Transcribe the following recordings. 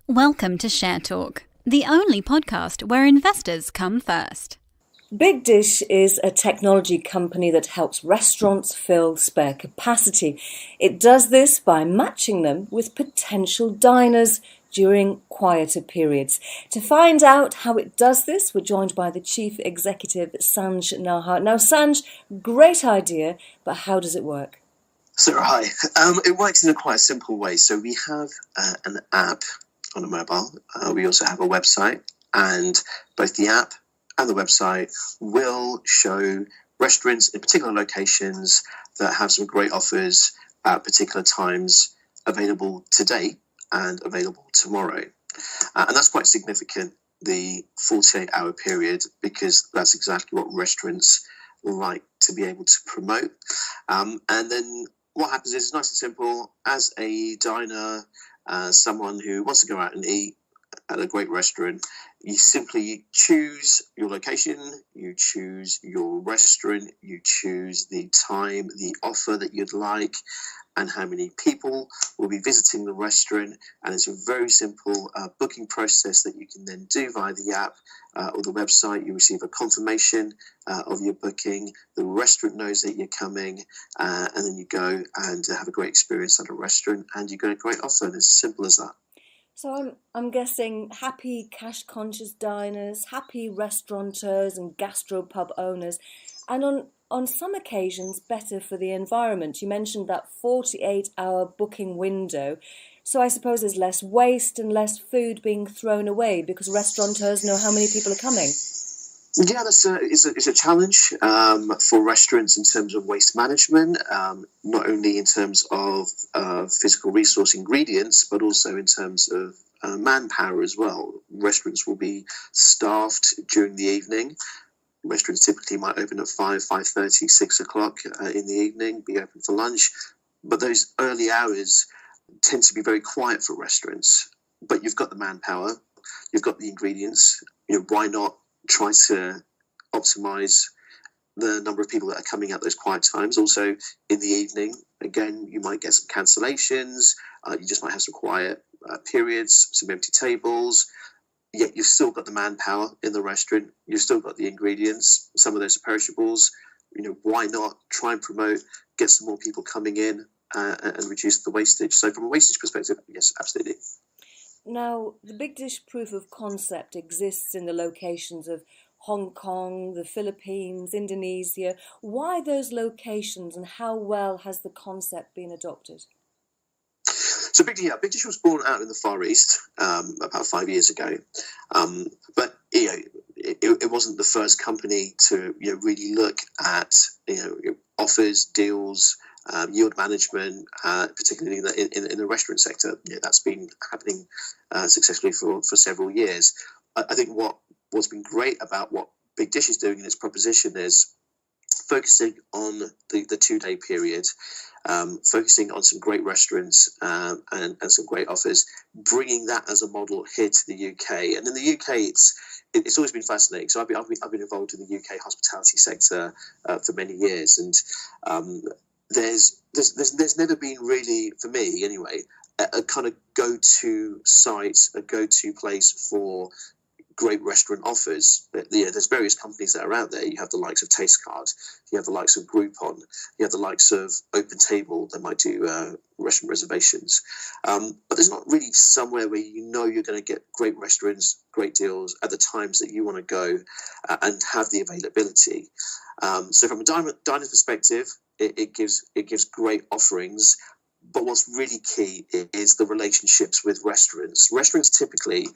Welcome to Share Talk, the only podcast where investors come first. BigDish is a technology company that helps restaurants fill spare capacity. It does this by matching them with potential diners during quieter periods. To find out how it does this, we're joined by the Chief Executive, Sanj Naha. Now, Sanj, great idea, but how does it work? So, hi. It works in a quite simple way. So we have an app on a mobile. We also have a website, and both the app and the website will show restaurants in particular locations that have some great offers at particular times available today and available tomorrow. And that's quite significant, the 48-hour period, because that's exactly what restaurants like to be able to promote. And then what happens is it's nice and simple. As a diner, someone who wants to go out and eat at a great restaurant, you simply choose your location, you choose your restaurant, you choose the time, the offer that you'd like, and how many people will be visiting the restaurant. And it's a very simple booking process that you can then do via the app or the website. You receive a confirmation of your booking. The restaurant knows that you're coming, and then you go and have a great experience at a restaurant, and you get a great offer. And it's as simple as that. So I'm guessing happy cash-conscious diners, happy restaurateurs and gastropub owners, and on some occasions better for the environment. You mentioned that 48-hour booking window, so I suppose there's less waste and less food being thrown away because restaurateurs know how many people are coming. Yeah, it's a challenge for restaurants in terms of waste management, not only in terms of physical resource ingredients, but also in terms of manpower as well. Restaurants will be staffed during the evening. Restaurants typically might open at 5:30, 6 o'clock in the evening, be open for lunch. But those early hours tend to be very quiet for restaurants. But you've got the manpower, you've got the ingredients. Why not try to optimize the number of people that are coming at those quiet times? Also, in the evening, again, you might get some cancellations. You just might have some quiet periods, some empty tables. Yet you've still got the manpower in the restaurant. You've still got the ingredients. Some of those are perishables. Why not try and promote, get some more people coming in and reduce the wastage? So from a wastage perspective, yes, absolutely. Now, the BigDish proof of concept exists in the locations of Hong Kong, the Philippines, Indonesia. Why those locations, and how well has the concept been adopted? So BigDish was born out in the Far East about 5 years ago, but it wasn't the first company to really look at offers, deals, yield management, particularly in the restaurant sector. That's been happening successfully for several years. I think what's been great about what BigDish is doing in its proposition is focusing on the 2-day period, focusing on some great restaurants and some great offers, bringing that as a model here to the UK. And in the UK, it's always been fascinating. So I've been involved in the UK hospitality sector for many years, and there's never been really, for me anyway, a kind of go-to site, a go-to place for great restaurant offers. There's various companies that are out there. You have the likes of Tastecard, you have the likes of Groupon, you have the likes of Open Table that might do restaurant reservations. But there's not really somewhere where you're going to get great restaurants, great deals at the times that you want to go and have the availability. So from a diner's perspective, it gives great offerings. But what's really key is the relationships with restaurants. Restaurants typically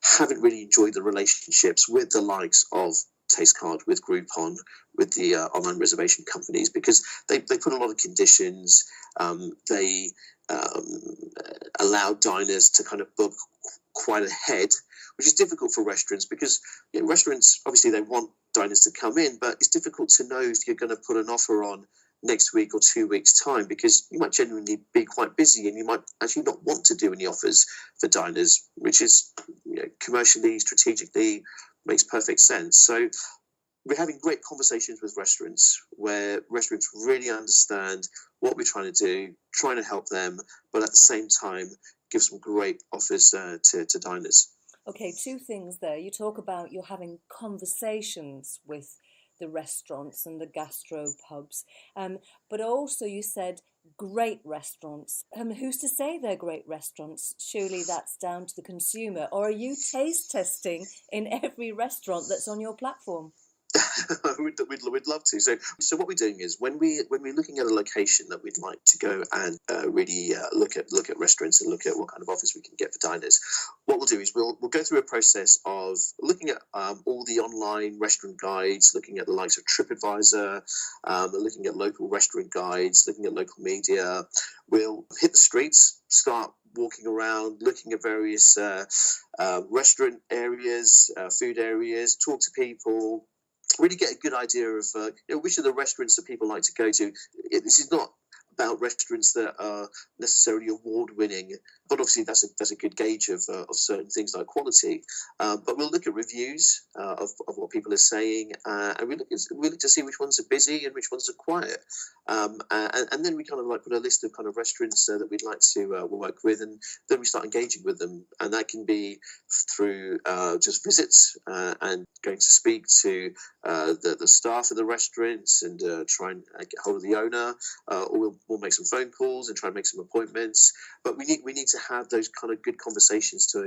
haven't really enjoyed the relationships with the likes of Tastecard, with Groupon, with the online reservation companies, because they put a lot of conditions. They allow diners to kind of book quite ahead, which is difficult for restaurants because restaurants, obviously they want diners to come in, but it's difficult to know if you're going to put an offer on next week or 2 weeks' time, because you might genuinely be quite busy and you might actually not want to do any offers for diners, which is commercially, strategically makes perfect sense. So we're having great conversations with restaurants where restaurants really understand what we're trying to do, trying to help them, but at the same time give some great offers to diners. Okay, two things there. You talk about you're having conversations with the restaurants and the gastro pubs, but also you said great restaurants. Who's to say they're great restaurants? Surely that's down to the consumer. Or are you taste testing in every restaurant that's on your platform? we'd love to. So what we're doing is when we're looking at a location that we'd like to go and really look at restaurants and look at what kind of offers we can get for diners, what we'll do is we'll go through a process of looking at all the online restaurant guides, looking at the likes of TripAdvisor, looking at local restaurant guides, looking at local media. We'll hit the streets, start walking around, looking at various restaurant areas, food areas, talk to people, really get a good idea of which of the restaurants that people like to go to. This is not about restaurants that are necessarily award-winning, but obviously that's a good gauge of certain things like quality. But we'll look at reviews of what people are saying, and we look to see which ones are busy and which ones are quiet. And then we kind of like put a list of kind of restaurants that we'd like to work with, and then we start engaging with them. And that can be through just visits and going to speak to the staff of the restaurants and try and get hold of the owner, or we'll make some phone calls and try and make some appointments. But we need to have those kind of good conversations to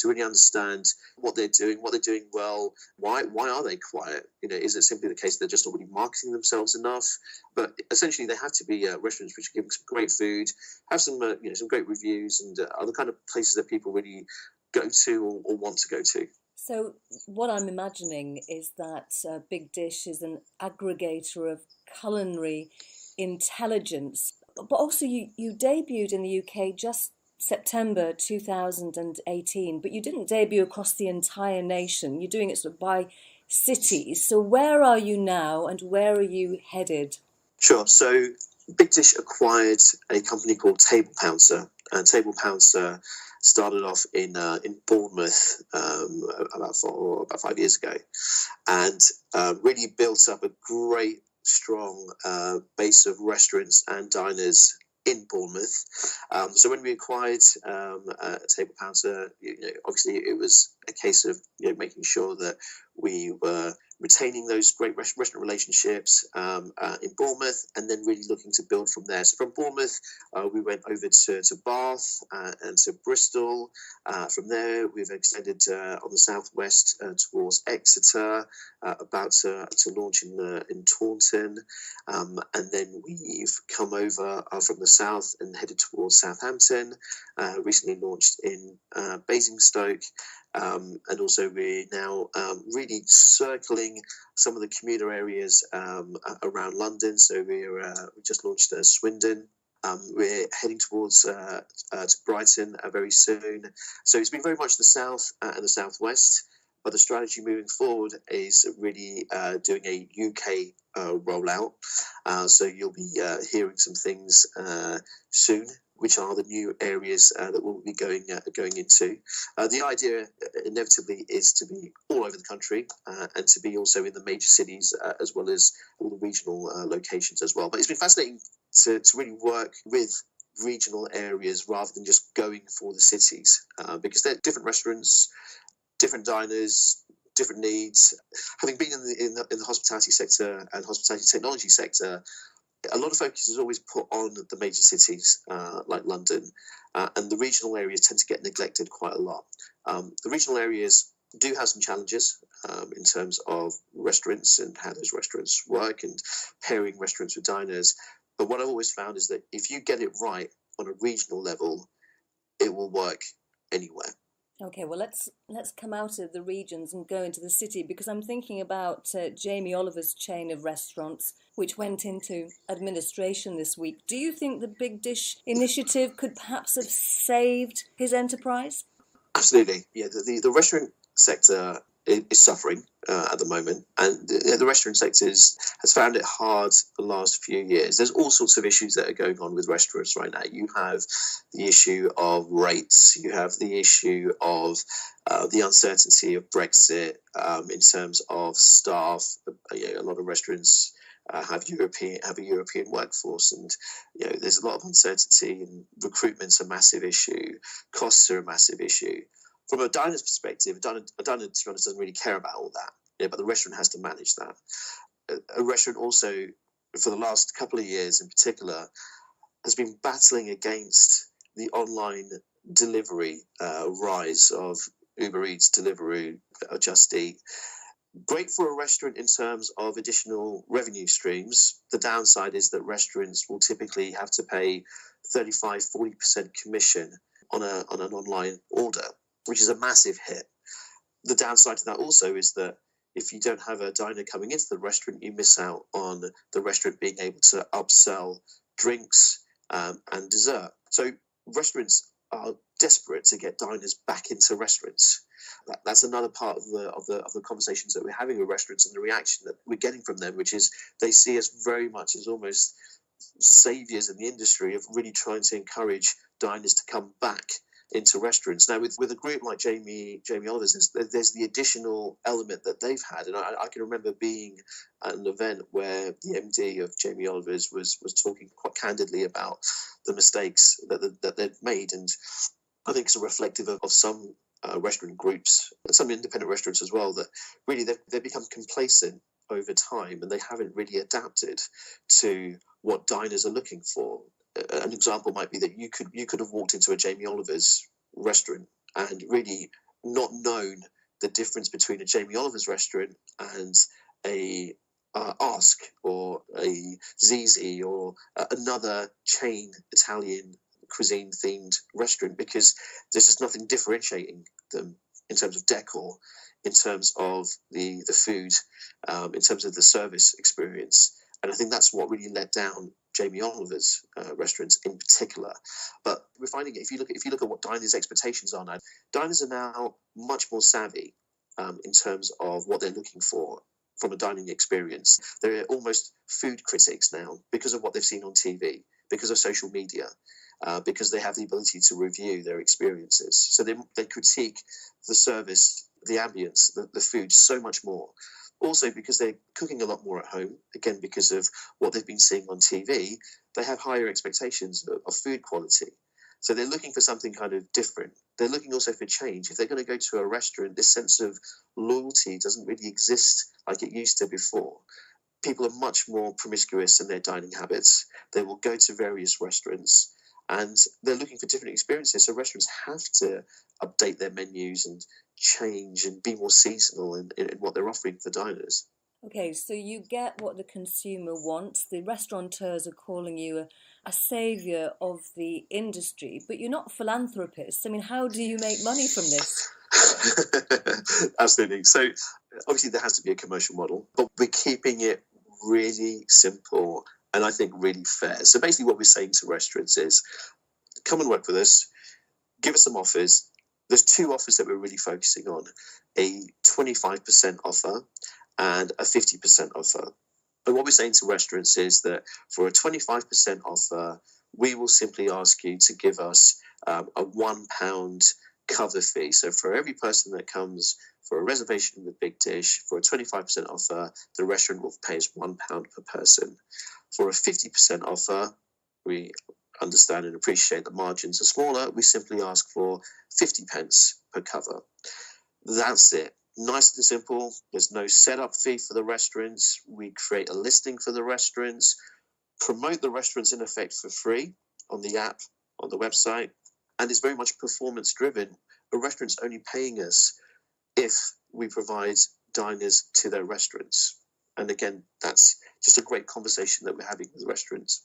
really understand what they're doing well. Why are they quiet? Is it simply the case they're just not really marketing themselves enough? But essentially, they have to be restaurants which give some great food, have some some great reviews, and are the kind of places that people really go to or want to go to. So what I'm imagining is that Big Dish is an aggregator of culinary intelligence. But also you debuted in the UK just September 2018, but you didn't debut across the entire nation. You're doing it sort of by cities. So where are you now and where are you headed? Sure. So Big Dish acquired a company called Table Pouncer, and Table Pouncer started off in Bournemouth about 5 years ago, and really built up a great, strong base of restaurants and diners in Bournemouth. So when we acquired Table Pouncer, obviously it was a case of making sure that we were retaining those great restaurant relationships in Bournemouth, and then really looking to build from there. So from Bournemouth, we went over to Bath and to Bristol. From there, we've extended on the southwest towards Exeter, about to launch in Taunton, and then we've come over from the south and headed towards Southampton. Recently launched in Basingstoke. And also we're now really circling some of the commuter areas around London. So we just launched Swindon. We're heading towards to Brighton very soon. So it's been very much the south and the southwest. But the strategy moving forward is really doing a UK rollout. So you'll be hearing some things soon, which are the new areas that we'll be going into. The idea inevitably is to be all over the country and to be also in the major cities as well as all the regional locations as well. But it's been fascinating to really work with regional areas rather than just going for the cities, because they're different restaurants, different diners, different needs. Having been in the hospitality sector and hospitality technology sector, a lot of focus is always put on the major cities like London, and the regional areas tend to get neglected quite a lot. The regional areas do have some challenges in terms of restaurants and how those restaurants work and pairing restaurants with diners. But what I've always found is that if you get it right on a regional level, it will work anywhere. Okay, well, let's come out of the regions and go into the city, because I'm thinking about Jamie Oliver's chain of restaurants, which went into administration this week. Do you think the Big Dish initiative could perhaps have saved his enterprise? Absolutely. Yeah, the restaurant sector is suffering at the moment, and the restaurant sector has found it hard the last few years. There's all sorts of issues that are going on with restaurants right now. You have the issue of rates, you have the issue of the uncertainty of Brexit in terms of staff. A lot of restaurants have a European workforce, and there's a lot of uncertainty, and recruitment's a massive issue, costs are a massive issue. From a diner's perspective, a diner, to be honest, doesn't really care about all that, but the restaurant has to manage that. A restaurant also, for the last couple of years in particular, has been battling against the online delivery rise of Uber Eats, Deliveroo, Just Eat. Great for a restaurant in terms of additional revenue streams. The downside is that restaurants will typically have to pay 35-40% commission on an online order, which is a massive hit. The downside to that also is that if you don't have a diner coming into the restaurant, you miss out on the restaurant being able to upsell drinks and dessert. So restaurants are desperate to get diners back into restaurants. That's another part of the conversations that we're having with restaurants and the reaction that we're getting from them, which is they see us very much as almost saviours in the industry of really trying to encourage diners to come back into restaurants. Now, with a group like Jamie Oliver's, there's the additional element that they've had. And I can remember being at an event where the MD of Jamie Oliver's was talking quite candidly about the mistakes that they'd made. And I think it's reflective of some restaurant groups, some independent restaurants as well, that really they've become complacent over time, and they haven't really adapted to what diners are looking for. An example might be that you could have walked into a Jamie Oliver's restaurant and really not known the difference between a Jamie Oliver's restaurant and a Ask or a Zizi or another chain Italian cuisine themed restaurant, because there's just nothing differentiating them in terms of decor, in terms of the food, in terms of the service experience. And I think that's what really let down Jamie Oliver's restaurants in particular. But we're finding if you look at what diners' expectations are now, diners are now much more savvy in terms of what they're looking for from a dining experience. They're almost food critics now because of what they've seen on TV, because of social media, because they have the ability to review their experiences. So they critique the service, the ambience, the food so much more. Also, because they're cooking a lot more at home, again, because of what they've been seeing on TV, they have higher expectations of food quality. So they're looking for something kind of different. They're looking also for change. If they're going to go to a restaurant, this sense of loyalty doesn't really exist like it used to before. People are much more promiscuous in their dining habits. They will go to various restaurants, and they're looking for different experiences. So restaurants have to update their menus and change and be more seasonal in what they're offering for diners. Okay, so you get what the consumer wants. The restaurateurs are calling you a saviour of the industry, but you're not philanthropists. I mean, how do you make money from this? Absolutely. So obviously there has to be a commercial model, but we're keeping it really simple and I think really fair. So basically what we're saying to restaurants is, come and work with us, give us some offers. There's two offers that we're really focusing on, a 25% offer and a 50% offer. And what we're saying to restaurants is that for a 25% offer, we will simply ask you to give us a £1 cover fee. So for every person that comes for a reservation with Big Dish, for a 25% offer, the restaurant will pay us £1 per person. For a 50% offer, we understand and appreciate that margins are smaller. We simply ask for 50 pence per cover. That's it. Nice and simple. There's no setup fee for the restaurants. We create a listing for the restaurants, promote the restaurants in effect for free on the app, on the website, and it's very much performance driven. A restaurant's only paying us if we provide diners to their restaurants. And again, that's just a great conversation that we're having with restaurants.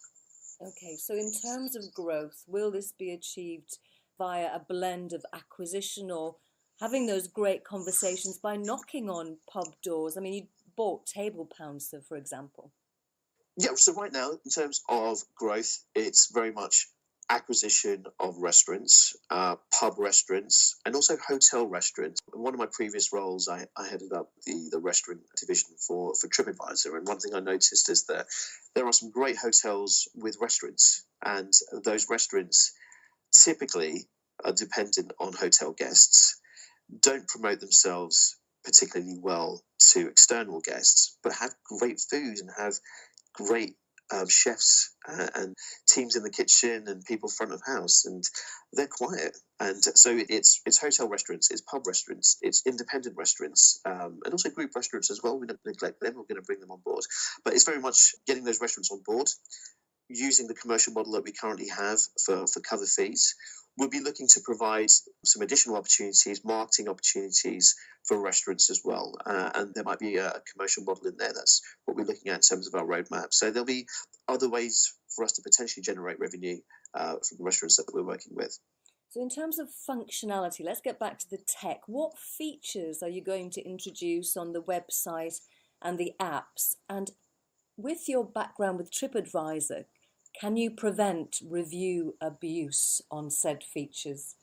Okay, so in terms of growth, will this be achieved via a blend of acquisition or having those great conversations by knocking on pub doors? I mean, you bought Table Pouncer, for example. Yeah, so right now, in terms of growth, it's very much acquisition of restaurants, pub restaurants, and also hotel restaurants. In one of my previous roles, I headed up the restaurant division for TripAdvisor, and one thing I noticed is that there are some great hotels with restaurants, and those restaurants typically are dependent on hotel guests, don't promote themselves particularly well to external guests, but have great food and have great chefs and teams in the kitchen and people front of house, and they're quiet. And so it's hotel restaurants, it's pub restaurants, it's independent restaurants, and also group restaurants as well. We don't neglect them. We're going to bring them on board, but it's very much getting those restaurants on board, using the commercial model that we currently have for cover fees. We'll be looking to provide some additional opportunities, marketing opportunities for restaurants as well. And there might be a commercial model in there. That's what we're looking at in terms of our roadmap. So there'll be other ways for us to potentially generate revenue from the restaurants that we're working with. So in terms of functionality, let's get back to the tech. What features are you going to introduce on the website and the apps? And with your background with TripAdvisor, can you prevent review abuse on said features?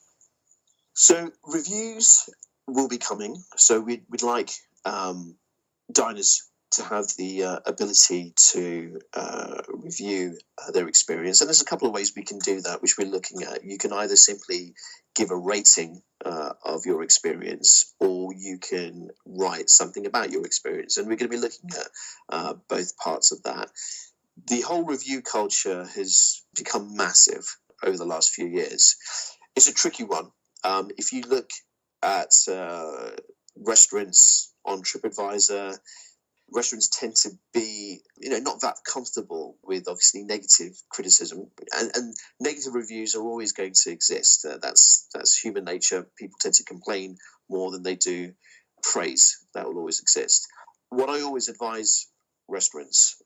So reviews will be coming. So we'd like diners to have the ability to review their experience. And there's a couple of ways we can do that, which we're looking at. You can either simply give a rating of your experience, or you can write something about your experience. And we're going to be looking at both parts of that. The whole review culture has become massive over the last few years. It's a tricky one. If you look at restaurants on TripAdvisor, restaurants tend to be, not that comfortable with obviously negative criticism, and negative reviews are always going to exist. That's human nature. People tend to complain more than they do praise. That will always exist. What I always advise restaurants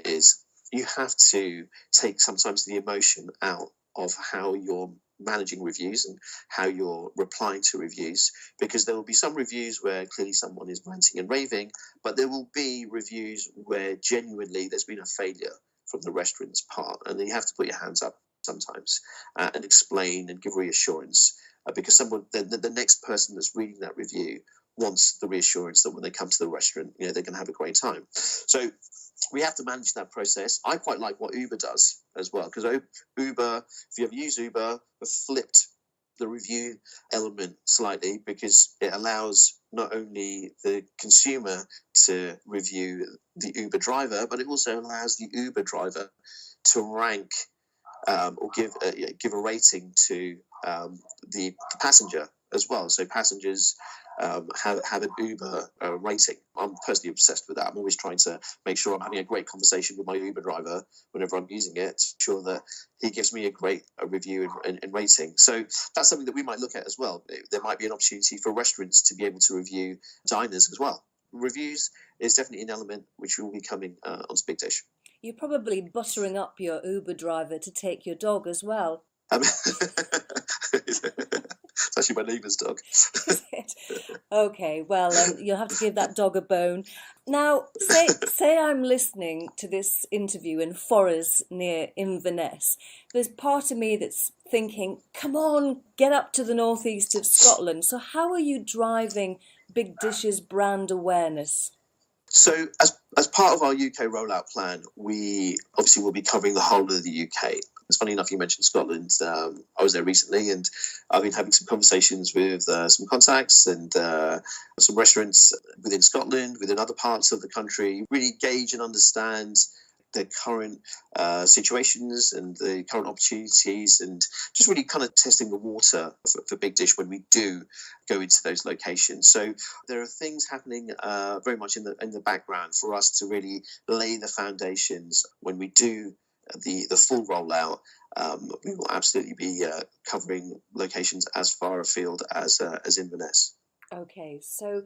is you have to take sometimes the emotion out of how you're managing reviews and how you're replying to reviews, because there will be some reviews where clearly someone is ranting and raving, but there will be reviews where genuinely there's been a failure from the restaurant's part, and then you have to put your hands up sometimes and explain and give reassurance, because the next person that's reading that review wants the reassurance that when they come to the restaurant, they're going to have a great time. So we have to manage that process. I quite like what Uber does as well, because Uber, if you ever use Uber, have flipped the review element slightly, because it allows not only the consumer to review the Uber driver, but it also allows the Uber driver to rank or give a rating to the passenger as well. So passengers have an Uber rating. I'm personally obsessed with that. I'm always trying to make sure I'm having a great conversation with my Uber driver whenever I'm using it, to ensure that he gives me a great review and rating. So that's something that we might look at as well. There might be an opportunity for restaurants to be able to review diners as well. Reviews is definitely an element which will be coming onto BigDish. You're probably buttering up your Uber driver to take your dog as well. It's actually my neighbour's dog. Is it? Okay, well, you'll have to give that dog a bone. Now, say I'm listening to this interview in Forres near Inverness. There's part of me that's thinking, come on, get up to the northeast of Scotland. So how are you driving BigDish's brand awareness? So as part of our UK rollout plan, we obviously will be covering the whole of the UK. It's funny enough you mentioned Scotland. I was there recently, and I've been having some conversations with some contacts and some restaurants within Scotland, within other parts of the country, really gauge and understand the current situations and the current opportunities, and just really kind of testing the water for BigDish when we do go into those locations. So there are things happening very much in the background for us to really lay the foundations when we do the full rollout. We will absolutely be covering locations as far afield as Inverness. Okay, so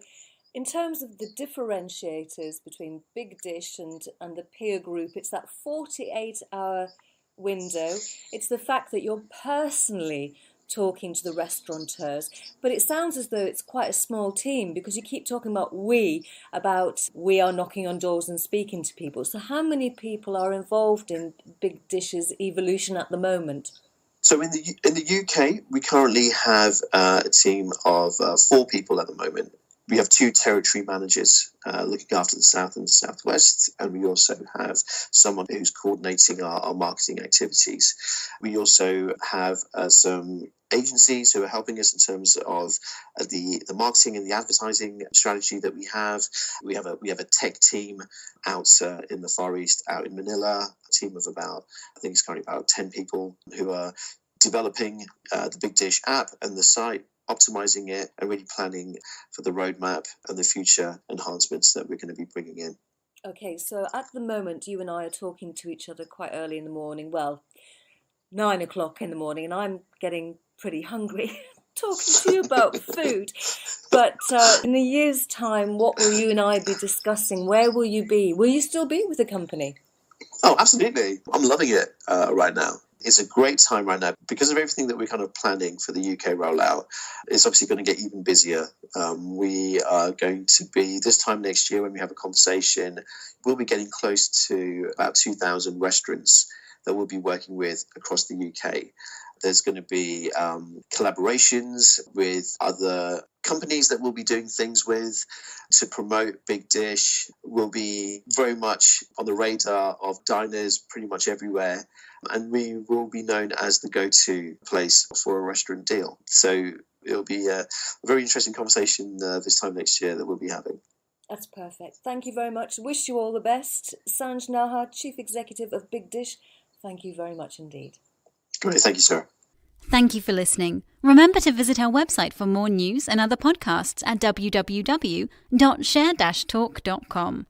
in terms of the differentiators between BigDish and the peer group, it's that 48-hour window. It's the fact that you're personally talking to the restaurateurs, but it sounds as though it's quite a small team, because you keep talking about we are knocking on doors and speaking to people. So how many people are involved in BigDish's evolution at the moment? So in the UK, we currently have a team of 4 people at the moment. We have 2 territory managers looking after the south and the southwest, and we also have someone who's coordinating our marketing activities. We also have some agencies who are helping us in terms of the marketing and the advertising strategy that we have. We have a tech team out in the Far East, out in Manila, a team of about, I think it's currently about 10 people who are developing the BigDish app and the site, optimizing it and really planning for the roadmap and the future enhancements that we're going to be bringing in. Okay, so at the moment, you and I are talking to each other quite early in the morning. Well, 9 o'clock in the morning, and I'm getting pretty hungry talking to you about food. But in a year's time, what will you and I be discussing? Where will you be? Will you still be with the company? Oh, absolutely. I'm loving it right now. It's a great time right now because of everything that we're kind of planning for the UK rollout. It's obviously going to get even busier. We are going to be, this time next year when we have a conversation, we'll be getting close to about 2,000 restaurants that we'll be working with across the UK. There's going to be collaborations with other companies that we'll be doing things with to promote BigDish. We'll be very much on the radar of diners pretty much everywhere, and we will be known as the go-to place for a restaurant deal. So it'll be a very interesting conversation this time next year that we'll be having. That's perfect. Thank you very much. Wish you all the best. Sanj Naha, Chief Executive of BigDish, thank you very much indeed. Great, thank you, Sarah. Thank you for listening. Remember to visit our website for more news and other podcasts at www.share-talk.com.